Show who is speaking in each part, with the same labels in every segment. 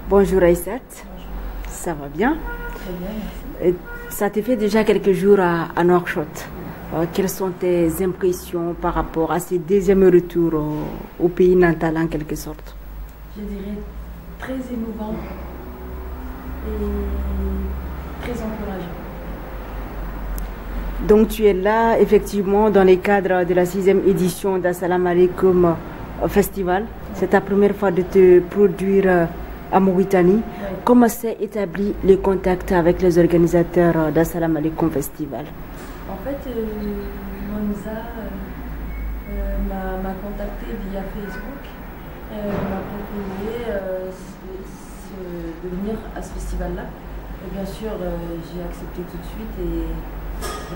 Speaker 1: Bonjour Aïssat, ça va bien?
Speaker 2: Très bien, merci.
Speaker 1: Ça te fait déjà quelques jours à Nouakchott. Quelles sont tes impressions par rapport à ce deuxième retour au pays natal en quelque sorte?
Speaker 2: Je dirais très émouvant et très encourageant.
Speaker 1: Donc tu es là effectivement dans le cadre de la 6e édition d'Assalam Alaikum Festival. C'est ta première fois de te produire à Mauritanie.
Speaker 2: Oui.
Speaker 1: Comment s'est établi le contact avec les organisateurs d'Assalam Alaikum Festival?
Speaker 2: En fait, Monza m'a contacté via Facebook. M'a proposé de venir à ce festival-là. Et bien sûr, j'ai accepté tout de suite et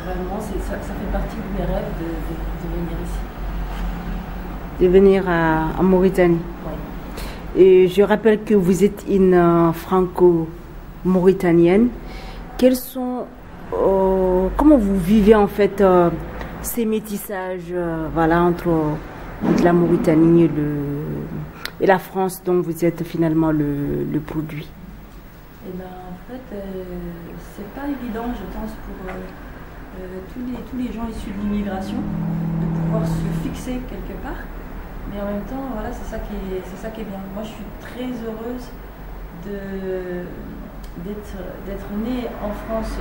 Speaker 2: vraiment, ça fait partie de mes rêves de venir ici.
Speaker 1: De venir à Mauritanie.
Speaker 2: Oui.
Speaker 1: Et je rappelle que vous êtes une franco-mauritanienne. Quels sont, comment vous vivez en fait ces métissages entre la Mauritanie et la France dont vous êtes finalement le produit?
Speaker 2: Eh ben, en fait, c'est pas évident, je pense, pour tous les gens issus de l'immigration de pouvoir se fixer quelque part. Mais en même temps, voilà, c'est ça qui est bien. Moi, je suis très heureuse d'être née en France.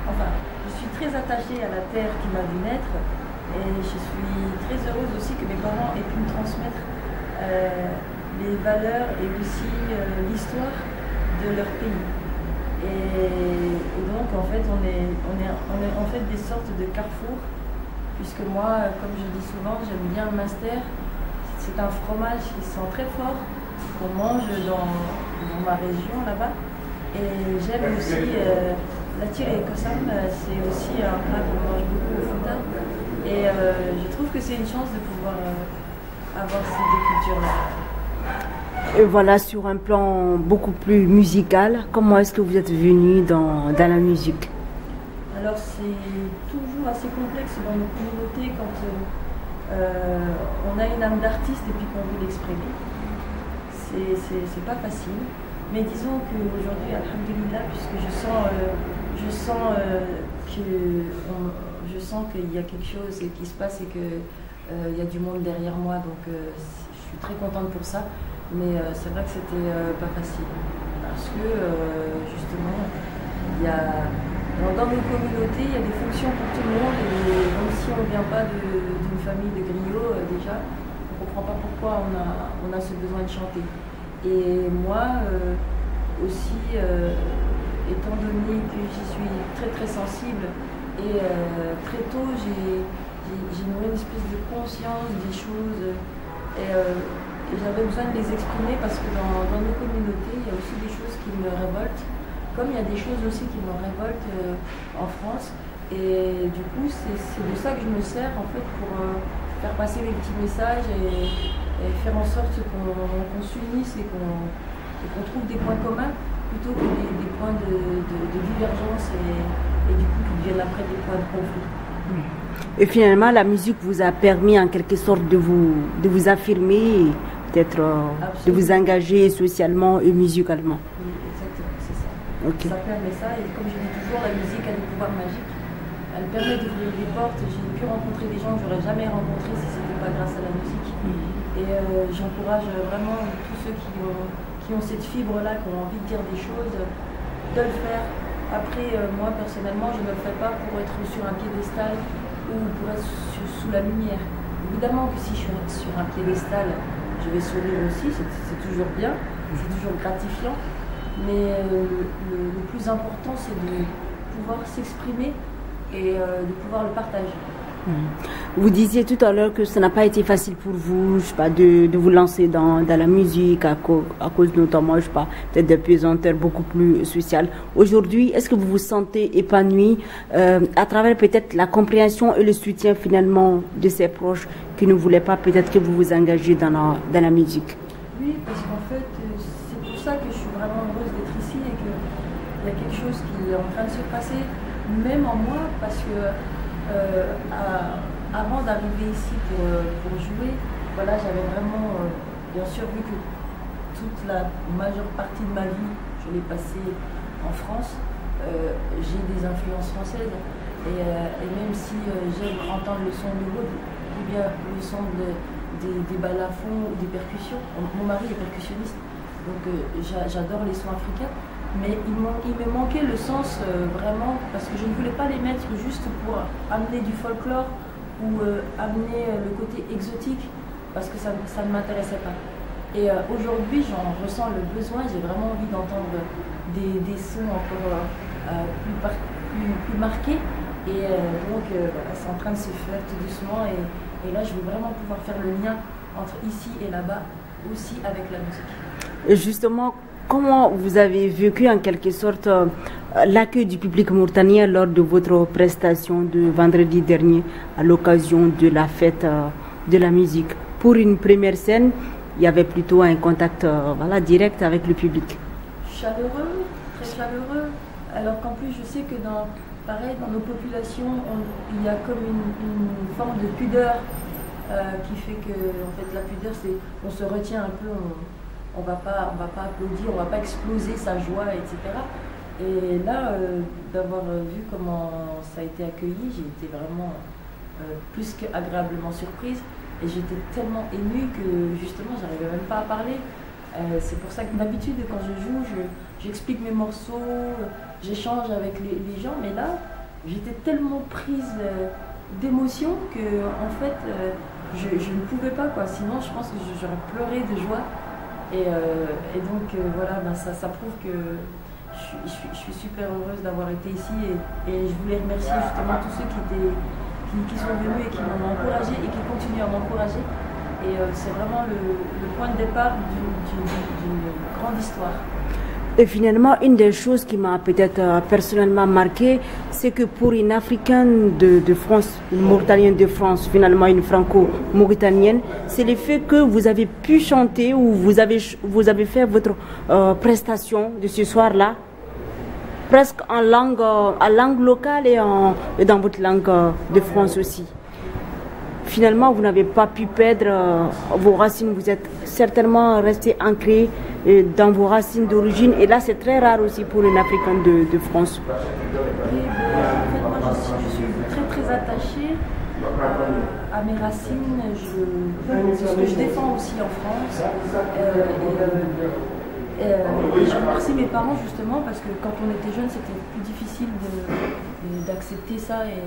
Speaker 2: Enfin, je suis très attachée à la terre qui m'a vu naître. Et je suis très heureuse aussi que mes parents aient pu me transmettre les valeurs et aussi l'histoire de leur pays. Et donc, en fait, on est en fait des sortes de carrefour. Puisque moi, comme je dis souvent, j'aime bien le master. C'est un fromage qui sent très fort, qu'on mange dans ma région là-bas. Et j'aime aussi la tire et kossam, c'est aussi un plat qu'on mange beaucoup au Fouta. Et je trouve que c'est une chance de pouvoir avoir ces deux cultures-là.
Speaker 1: Et voilà, sur un plan beaucoup plus musical, comment est-ce que vous êtes venu dans la musique?
Speaker 2: Alors c'est toujours assez complexe dans nos communautés quand on a une âme d'artiste et puis qu'on veut l'exprimer. C'est pas facile. Mais disons qu'aujourd'hui, alhamdoulilah, puisque je sens qu'il y a quelque chose qui se passe et qu'il y a du monde derrière moi, donc je suis très contente pour ça. Mais c'est vrai que c'était pas facile. Parce que justement, dans nos communautés, il y a des fonctions pour tout le monde. Et même si on ne vient pas d'une famille de griots, déjà, on ne comprend pas pourquoi on a ce besoin de chanter. Et moi aussi, étant donné que j'y suis très très sensible, et très tôt, j'ai nourri une espèce de conscience des choses. Et j'avais besoin de les exprimer parce que dans nos communautés, il y a aussi des choses qui me révoltent, comme il y a des choses aussi qui me révoltent en France. Et du coup, c'est de ça que je me sers en fait pour faire passer les petits messages et faire en sorte qu'on s'unisse et qu'on trouve des points communs plutôt que des points de divergence et du coup qui deviennent après des points de conflit.
Speaker 1: Et finalement, la musique vous a permis en quelque sorte de vous affirmer, peut-être de vous engager socialement et musicalement.
Speaker 2: Oui, exactement, c'est ça.
Speaker 1: Okay.
Speaker 2: Ça permet ça, et comme je dis toujours, la musique a des pouvoirs magiques. Elle permet d'ouvrir des portes. J'ai pu rencontrer des gens que j'aurais jamais rencontrés si ce n'était pas grâce à la musique. Et j'encourage vraiment tous ceux qui ont cette fibre-là, qui ont envie de dire des choses, de le faire. Après, moi personnellement, je ne le fais pas pour être sur un piédestal ou pour être sous la lumière. Évidemment que si je suis sur un piédestal, je vais sourire aussi, c'est toujours bien, c'est toujours gratifiant. Mais le plus important, c'est de pouvoir s'exprimer et de pouvoir le partager.
Speaker 1: Vous disiez tout à l'heure que ça n'a pas été facile pour vous, je sais pas, de vous lancer dans la musique à cause notamment, je sais pas, peut-être des pesanteurs beaucoup plus sociales. Aujourd'hui, est-ce que vous vous sentez épanoui à travers peut-être la compréhension et le soutien finalement de ses proches qui ne voulaient pas peut-être que vous vous engagez dans la musique?
Speaker 2: Oui, parce qu'en fait, c'est pour ça que je suis vraiment heureuse d'être ici et qu'il y a quelque chose qui est en train de se passer, même en moi, parce que avant d'arriver ici pour jouer, voilà, j'avais vraiment, bien sûr, vu que toute toute la majeure partie de ma vie, je l'ai passée en France, j'ai des influences françaises. Et même si j'aime entendre le son de l'autre, ou bien le son des balafons ou des percussions, mon mari est percussionniste, donc j'adore les sons africains, mais il me manquait le sens vraiment, parce que je ne voulais pas les mettre juste pour amener du folklore ou amener le côté exotique, parce que ça ne m'intéressait pas. Et aujourd'hui, j'en ressens le besoin, j'ai vraiment envie d'entendre des sons encore plus marqués. Et donc voilà, c'est en train de se faire tout doucement et là je veux vraiment pouvoir faire le lien entre ici et là-bas aussi avec la musique.
Speaker 1: Et justement, comment vous avez vécu en quelque sorte l'accueil du public mauritanien lors de votre prestation de vendredi dernier à l'occasion de la fête de la musique? Pour une première scène, il y avait plutôt un contact voilà, direct avec le public.
Speaker 2: Chaleureux, très chaleureux, alors qu'en plus je sais que pareil, dans nos populations, il y a comme une forme de pudeur qui fait que, en fait, la pudeur, c'est on se retient un peu, on va pas applaudir, on va pas exploser sa joie, etc. Et là, d'avoir vu comment ça a été accueilli, j'ai été vraiment plus qu'agréablement surprise et j'étais tellement émue que justement, j'arrivais même pas à parler. C'est pour ça que d'habitude, quand je joue, j'explique mes morceaux, j'échange avec les gens, mais là, j'étais tellement prise d'émotion que, en fait, je ne pouvais pas, quoi. Sinon, je pense que j'aurais pleuré de joie. Et donc, voilà, ben, ça prouve que je suis super heureuse d'avoir été ici et je voulais remercier justement tous ceux qui sont venus et qui m'ont encouragée et qui continuent à m'encourager. Et c'est vraiment le point de départ d'une grande histoire.
Speaker 1: Et finalement, une des choses qui m'a peut-être personnellement marqué, c'est que pour une Africaine de France, une Mauritanienne de France, finalement une Franco-Mauritanienne, c'est le fait que vous avez pu chanter ou vous avez fait votre prestation de ce soir-là, presque en langue locale et dans votre langue de France aussi. Finalement, vous n'avez pas pu perdre vos racines, vous êtes certainement resté ancré dans vos racines d'origine. Et là, c'est très rare aussi pour une Africaine de France.
Speaker 2: Oui, en fait, moi, je suis très, très attachée à mes racines. C'est ce que je défends aussi en France. Je remercie mes parents justement parce que quand on était jeune, c'était plus difficile d'accepter ça et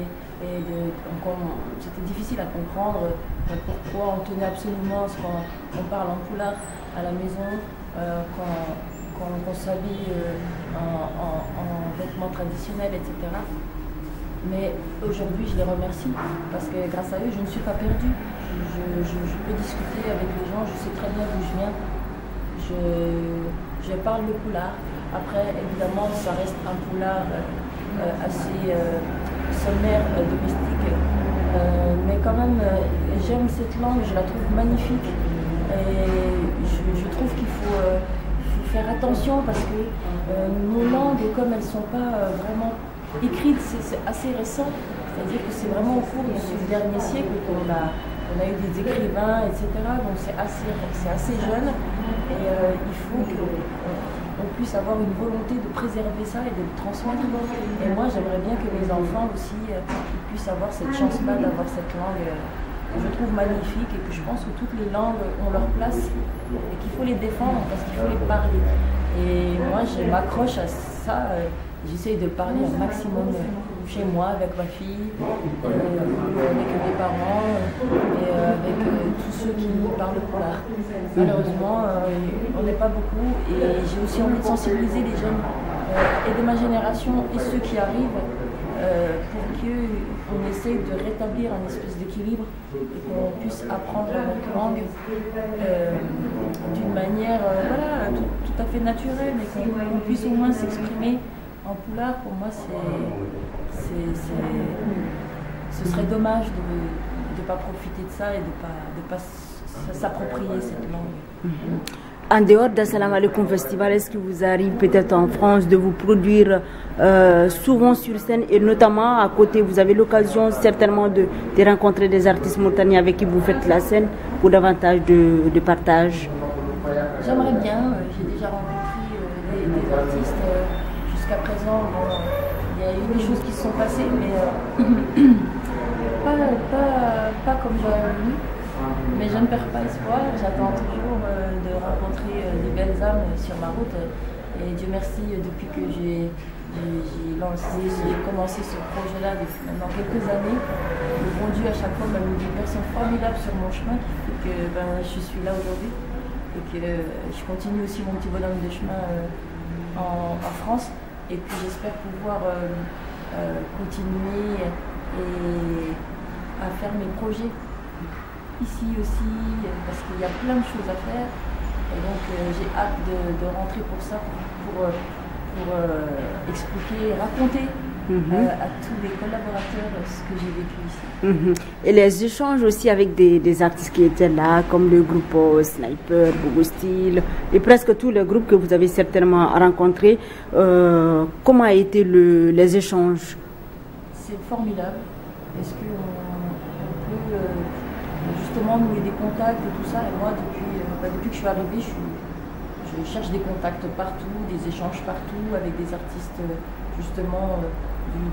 Speaker 2: c'était difficile à comprendre pourquoi on tenait absolument à ce qu'on parle en poulard à la maison, qu'on s'habille en vêtements traditionnels, etc. Mais aujourd'hui, je les remercie parce que grâce à eux, je ne suis pas perdue. Je peux discuter avec les gens, je sais très bien d'où je viens. Je parle le poulard. Après, évidemment, ça reste un poulard assez sommaire, domestique. Mais quand même, j'aime cette langue, je la trouve magnifique. Et je trouve qu'il faut faire attention parce que nos langues, comme elles ne sont pas vraiment écrites, c'est assez récent. C'est-à-dire que c'est vraiment au cours de ce dernier siècle qu'on a eu des écrivains, etc. Donc c'est assez jeune et il faut qu'on puisse avoir une volonté de préserver ça et de le transmettre. Et moi, j'aimerais bien que mes enfants aussi puissent avoir cette chance-là d'avoir cette langue que je trouve magnifique et que je pense que toutes les langues ont leur place et qu'il faut les défendre parce qu'il faut les parler. Et moi, je m'accroche à ça. J'essaye de le parler au maximum chez moi, avec ma fille, avec mes parents et avec tous ceux qui parlent poulard. Malheureusement, on n'est pas beaucoup et j'ai aussi envie de sensibiliser les jeunes et de ma génération et ceux qui arrivent pour qu'on essaye de rétablir un espèce d'équilibre et qu'on puisse apprendre notre langue d'une manière voilà, tout à fait naturelle et qu'on puisse au moins s'exprimer en poulard. Pour moi, ce serait dommage de ne pas profiter de ça et de pas s'approprier cette langue.
Speaker 1: En dehors d'Assalam Alaikum Festival, est-ce qu'il vous arrive peut-être en France de vous produire souvent sur scène et notamment à côté, vous avez l'occasion certainement de rencontrer des artistes mauritaniens avec qui vous faites la scène pour davantage de partage?
Speaker 2: J'aimerais bien, j'ai déjà rencontré des artistes. Jusqu'à présent, bon, il y a eu des choses qui se sont passées, mais pas comme j'aurais voulu. Mais je ne perds pas espoir. J'attends toujours de rencontrer des belles âmes sur ma route. Et Dieu merci, depuis que j'ai commencé ce projet-là depuis maintenant quelques années, le bon Dieu à chaque fois m'a mis des personnes formidables sur mon chemin qui fait que je suis là aujourd'hui et que je continue aussi mon petit bonhomme de chemin en France. Et puis j'espère pouvoir continuer à faire mes projets ici aussi, parce qu'il y a plein de choses à faire. Et donc j'ai hâte de rentrer pour ça, pour expliquer, raconter à tous les collaborateurs ce que j'ai vécu ici.
Speaker 1: Et les échanges aussi avec des artistes qui étaient là, comme le groupe Sniper, Bogo Style, et presque tous les groupes que vous avez certainement rencontrés. Comment a été les échanges?
Speaker 2: C'est formidable, parce qu'on peut justement nouer des contacts et tout ça. Et moi, depuis que je suis arrivée, je cherche des contacts partout, des échanges partout avec des artistes justement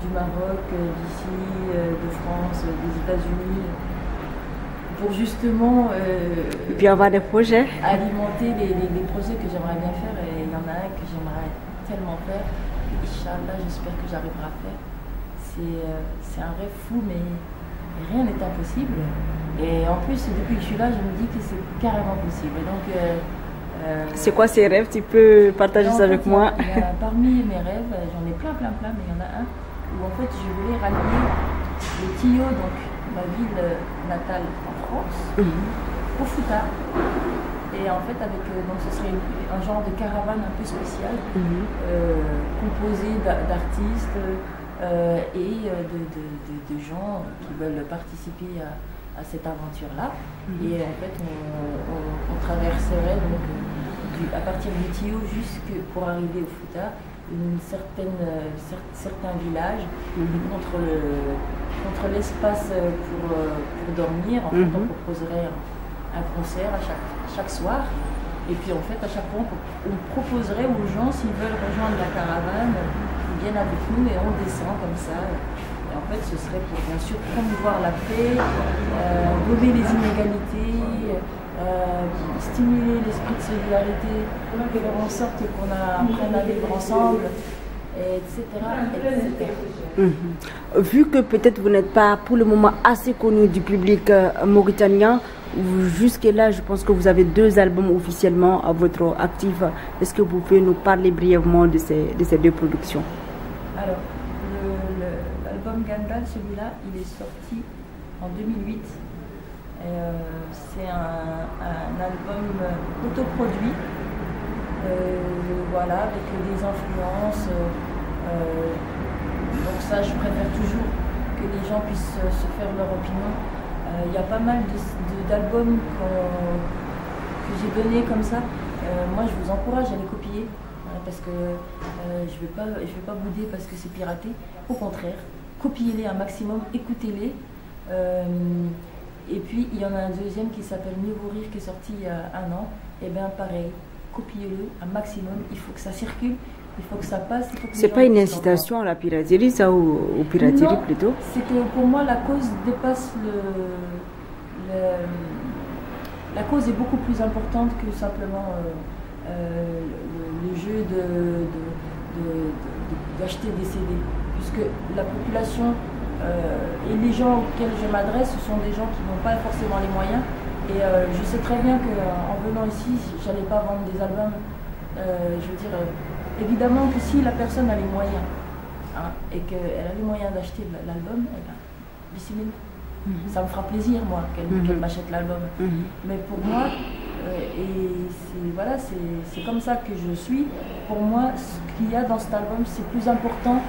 Speaker 2: du Maroc, d'ici, de France, des États-Unis, pour justement
Speaker 1: et puis avoir des projets,
Speaker 2: alimenter les projets que j'aimerais bien faire. Et il y en a un que j'aimerais tellement faire. Inch'Allah, j'espère que j'arriverai à faire. C'est un rêve fou, mais rien n'est impossible. Et en plus, depuis que je suis là, je me dis que c'est carrément possible. Et donc,
Speaker 1: c'est quoi ces rêves? Tu peux partager ça avec moi?
Speaker 2: Parmi mes rêves, j'en ai plein, mais il y en a un où en fait je voulais rallier le Tio, donc ma ville natale en France, au Fouta. Et en fait, donc ce serait un genre de caravane un peu spéciale, composée d'artistes et de gens qui veulent participer à cette aventure-là. Et en fait, on traverserait donc à partir du Tio pour arriver au Fouta, certains villages, contre l'espace pour dormir. En fait, on proposerait un concert à chaque soir. Et puis en fait, à chaque fois, on proposerait aux gens, s'ils veulent rejoindre la caravane, ils viennent avec nous et on descend comme ça. Et en fait, ce serait pour bien sûr promouvoir la paix, gommer les inégalités, stimuler l'esprit de solidarité, faire en sorte qu'on apprenne à vivre ensemble, etc.
Speaker 1: Vu que peut-être vous n'êtes pas pour le moment assez connu du public mauritanien, jusque-là, je pense que vous avez 2 albums officiellement à votre actif. Est-ce que vous pouvez nous parler brièvement de ces 2 productions?
Speaker 2: Alors, l'album Gandal, celui-là, il est sorti en 2008. C'est un album autoproduit, voilà, avec des influences. Donc ça, je préfère toujours que les gens puissent se faire leur opinion. Il y a pas mal d'albums que j'ai donnés comme ça. Moi, je vous encourage à les copier, parce que je vais pas bouder parce que c'est piraté. Au contraire, copiez-les un maximum, écoutez-les. Et puis, il y en a un deuxième qui s'appelle Mieux vous rire, qui est sorti il y a 1 an. Et bien, pareil, copiez-le un maximum. Il faut que ça circule, il faut que ça passe.
Speaker 1: C'est pas une incitation à la piraterie, ça, ou aux pirateries plutôt?
Speaker 2: C'est que pour moi, la cause dépasse la cause est beaucoup plus importante que simplement le jeu d'acheter des CD. Puisque la population et les gens auxquels je m'adresse, ce sont des gens qui n'ont pas forcément les moyens. Et je sais très bien qu'en venant ici, je n'allais pas vendre des albums. Je veux dire, évidemment que si la personne a les moyens, et qu'elle a les moyens d'acheter l'album, eh ben, bismillah. Ça me fera plaisir, moi, qu'elle m'achète l'album. Mais pour moi, voilà, c'est comme ça que je suis. Pour moi, ce qu'il y a dans cet album, c'est plus important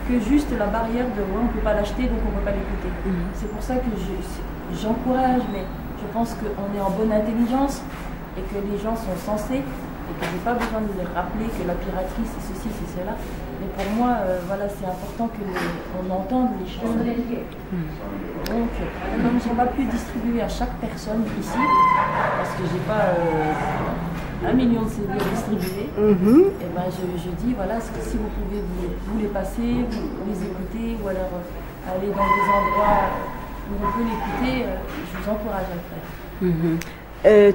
Speaker 2: que juste la barrière de on ne peut pas l'acheter, donc on ne peut pas l'écouter. C'est pour ça que j'encourage, mais je pense qu'on est en bonne intelligence et que les gens sont sensés et que je n'ai pas besoin de leur rappeler que la piraterie c'est ceci, c'est cela. Mais pour moi, voilà, c'est important qu'on entende les choses. Donc, comme je n'ai pas pu distribuer à chaque personne ici, parce que j'ai pas million de CD distribués. Et ben je dis, voilà, si vous pouvez vous les passer, vous les écouter, ou alors aller dans des endroits où on peut l'écouter, je vous encourage à le faire.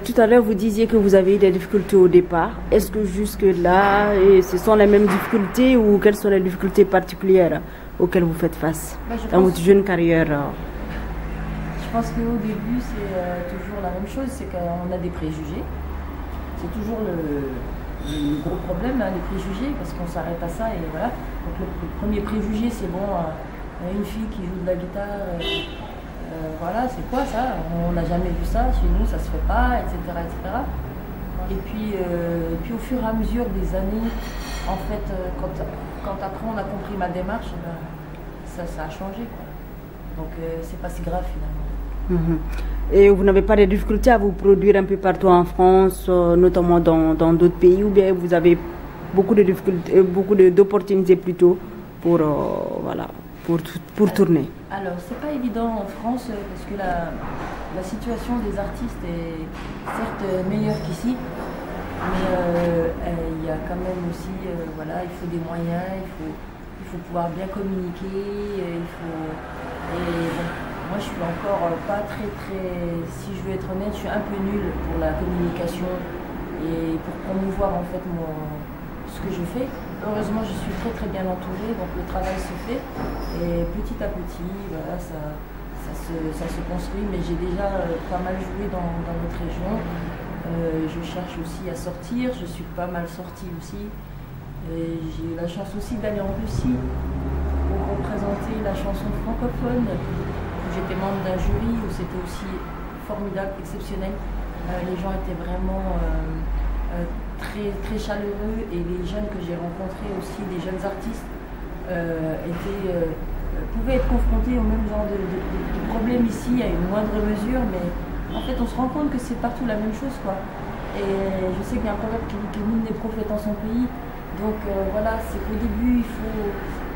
Speaker 1: Tout à l'heure, vous disiez que vous avez eu des difficultés au départ. Est-ce que jusque-là, ce sont les mêmes difficultés ou quelles sont les difficultés particulières auxquelles vous faites face dans votre jeune carrière?
Speaker 2: Je pense qu'au début, c'est toujours la même chose, c'est qu'on a des préjugés. C'est toujours le gros problème, hein, les préjugés, parce qu'on s'arrête à ça et voilà. Donc le premier préjugé, c'est bon, une fille qui joue de la guitare, voilà, c'est quoi ça? On n'a jamais vu ça, chez nous ça se fait pas, etc. etc. Et puis au fur et à mesure des années, en fait, quand après on a compris ma démarche, ben, ça a changé, quoi. Donc c'est pas si grave finalement.
Speaker 1: Et vous n'avez pas de difficultés à vous produire un peu partout en France, notamment dans d'autres pays, ou bien vous avez beaucoup de difficultés, beaucoup d'opportunités plutôt pour, voilà, pour tourner?
Speaker 2: Alors c'est pas évident en France parce que la situation des artistes est certes meilleure qu'ici, mais il y a quand même aussi, voilà, il faut des moyens, il faut pouvoir bien communiquer, moi je suis encore pas très, si je veux être honnête, je suis un peu nulle pour la communication et pour promouvoir en fait ce que je fais. Heureusement je suis très bien entourée, donc le travail se fait et petit à petit, voilà, ça se construit, mais j'ai déjà pas mal joué dans notre région. Je cherche aussi à sortir, je suis pas mal sortie aussi. J'ai eu la chance aussi d'aller en Russie pour représenter la chanson francophone. J'étais membre d'un jury où c'était aussi formidable, exceptionnel. Les gens étaient vraiment très chaleureux et les jeunes que j'ai rencontrés aussi, les jeunes artistes, pouvaient être confrontés au même genre de problèmes ici à une moindre mesure, mais en fait on se rend compte que c'est partout la même chose, quoi. Et je sais qu'il y a un proverbe qui dit que nul n'est prophète en son pays, donc voilà, c'est qu'au début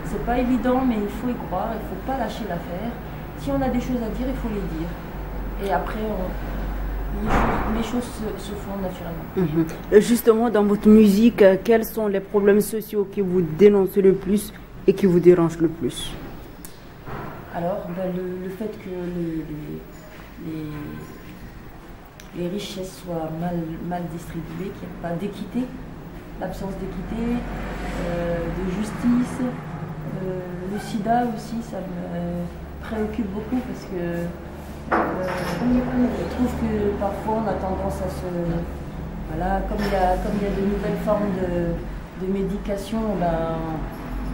Speaker 2: c'est pas évident, mais il faut y croire, il ne faut pas lâcher l'affaire. Si on a des choses à dire, il faut les dire. Et après, les choses se font naturellement.
Speaker 1: Justement, dans votre musique, quels sont les problèmes sociaux qui vous dénoncent le plus et qui vous dérangent le plus?
Speaker 2: Alors, ben, le fait que les richesses soient mal distribuées, qu'il n'y ait pas d'équité, l'absence d'équité, de justice, le sida aussi, ça me préoccupe beaucoup parce que je trouve que parfois on a tendance à voilà, comme il y a de nouvelles formes de médication, ben,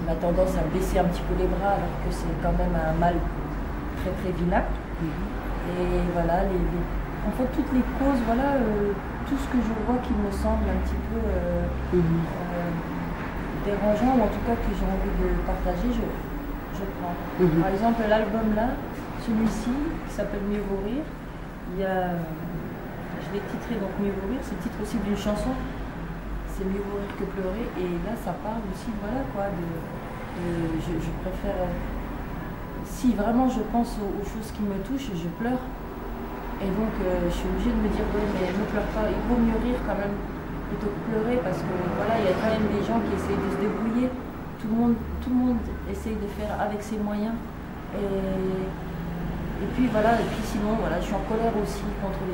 Speaker 2: on a tendance à baisser un petit peu les bras alors que c'est quand même un mal très vilain. Et voilà, en fait toutes les causes, voilà, tout ce que je vois qui me semble un petit peu dérangeant, ou en tout cas que j'ai envie de partager, je prends. Par exemple, l'album là, celui-ci, qui s'appelle Mieux vaut rire, je l'ai titré donc Mieux vaut rire, c'est le titre aussi d'une chanson, c'est Mieux vaut rire que pleurer, et là ça parle aussi, voilà quoi, je préfère, si vraiment je pense aux choses qui me touchent, je pleure, et donc je suis obligée de me dire, ouais, mais ne pleure pas, il vaut mieux rire quand même plutôt que pleurer, parce que voilà, il y a quand même des gens qui essayent de se débrouiller. Tout le monde essaye de faire avec ses moyens. Et puis voilà, et puis sinon, voilà, je suis en colère aussi contre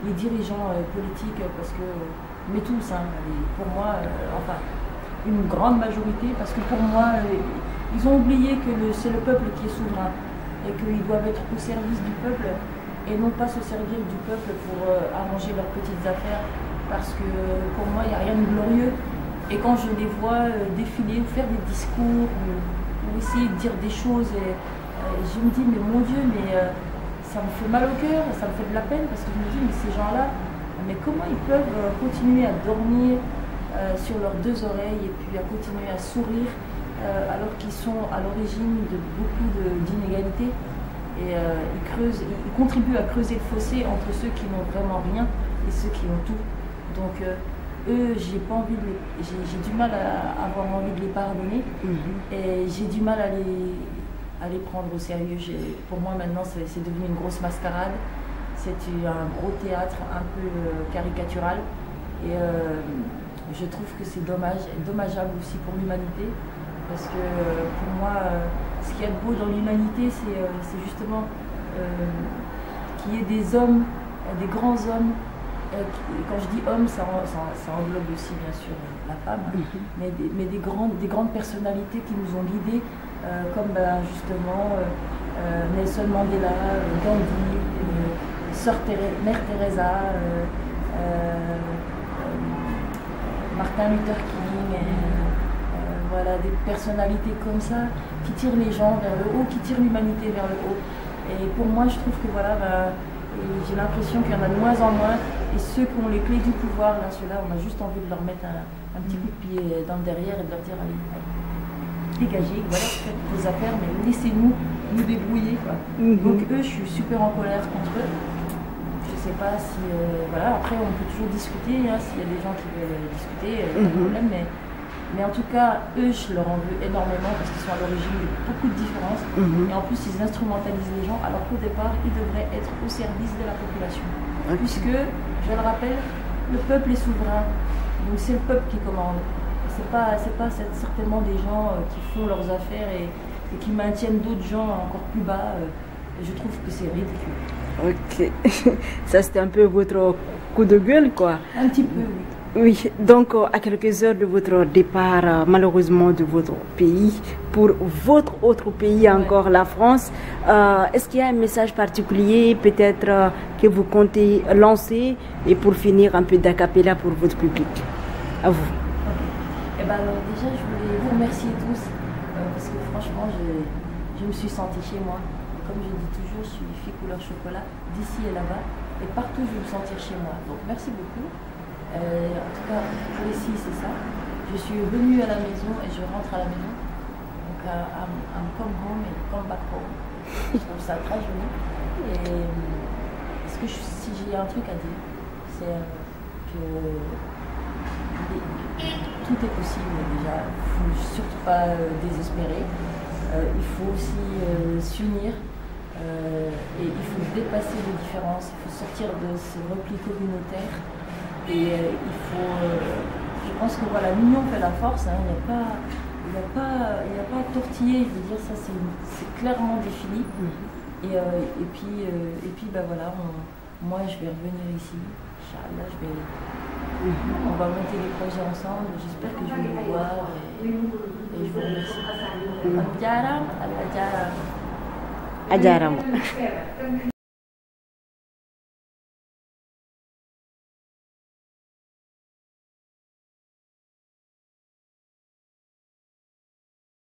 Speaker 2: les dirigeants politiques, parce que, mais tous, hein, pour moi, enfin, une grande majorité, parce que pour moi, ils ont oublié que c'est le peuple qui est souverain, et qu'ils doivent être au service du peuple, et non pas se servir du peuple pour arranger leurs petites affaires, parce que pour moi, il n'y a rien de glorieux. Et quand je les vois défiler ou faire des discours ou essayer de dire des choses, je me dis, mais mon Dieu, mais ça me fait mal au cœur, ça me fait de la peine, parce que je me dis, mais ces gens-là, mais comment ils peuvent continuer à dormir sur leurs deux oreilles et puis à continuer à sourire alors qu'ils sont à l'origine de beaucoup d'inégalités, et ils contribuent à creuser le fossé entre ceux qui n'ont vraiment rien et ceux qui ont tout. Donc eux, j'ai pas envie j'ai du mal à avoir envie de les pardonner, et j'ai du mal à les prendre au sérieux. Pour moi maintenant c'est devenu une grosse mascarade, c'est un gros théâtre un peu caricatural, Et je trouve que c'est dommageable aussi pour l'humanité. Parce que pour moi, ce qu'il y a de beau dans l'humanité, c'est justement qu'il y ait des hommes, des grands hommes. Quand je dis hommes, ça englobe aussi bien sûr la femme, mais des grandes personnalités qui nous ont guidés, comme justement Nelson Mandela, Gandhi, Mère Teresa, Martin Luther King. Voilà, des personnalités comme ça qui tirent les gens vers le haut, qui tirent l'humanité vers le haut. Et pour moi, je trouve que voilà, j'ai l'impression qu'il y en a de moins en moins. Et ceux qui ont les clés du pouvoir, là, ceux-là, on a juste envie de leur mettre un petit coup de pied dans le derrière et de leur dire allez, dégagez, voilà, faites vos affaires, mais laissez-nous nous débrouiller, quoi. Donc eux, je suis super en colère contre eux. Je sais pas si voilà, après on peut toujours discuter, hein, s'il y a des gens qui veulent discuter, pas de problème, mais en tout cas, eux, je leur en veux énormément parce qu'ils sont à l'origine de beaucoup de différences. Et en plus, ils instrumentalisent les gens alors qu'au départ, ils devraient être au service de la population. Puisque, je le rappelle, le peuple est souverain. Donc c'est le peuple qui commande. C'est pas certainement des gens qui font leurs affaires et qui maintiennent d'autres gens encore plus bas. Je trouve que c'est ridicule.
Speaker 1: Ok. Ça, c'était un peu votre coup de gueule, quoi.
Speaker 2: Un petit peu, oui.
Speaker 1: Oui, donc à quelques heures de votre départ, malheureusement, de votre pays, pour votre autre pays encore, la France, est-ce qu'il y a un message particulier peut-être que vous comptez lancer et pour finir un peu d'acapella pour votre public? À vous.
Speaker 2: Okay. Eh ben, alors déjà, je voulais vous remercier tous parce que franchement, je me suis sentie chez moi. Comme je dis toujours, je suis fille couleur chocolat, d'ici et là-bas, et partout je veux me sentir chez moi. Donc merci beaucoup. En tout cas, pour ici, c'est ça. Je suis venue à la maison et je rentre à la maison. Donc, I'm come home and come back home. Je trouve ça très joli. Et si j'ai un truc à dire, c'est que tout est possible déjà. Il ne faut surtout pas désespérer. Il faut aussi s'unir. Et il faut dépasser les différences. Il faut sortir de ce repli communautaire. Et il faut, je pense que voilà, l'union fait la force, hein, il n'y a pas à tortiller, je veux dire, ça c'est clairement défini. Et puis ben voilà, moi je vais revenir ici, Inch'Allah, on va monter des projets ensemble, j'espère que je vais vous voir et je vous remercie. Adjaram.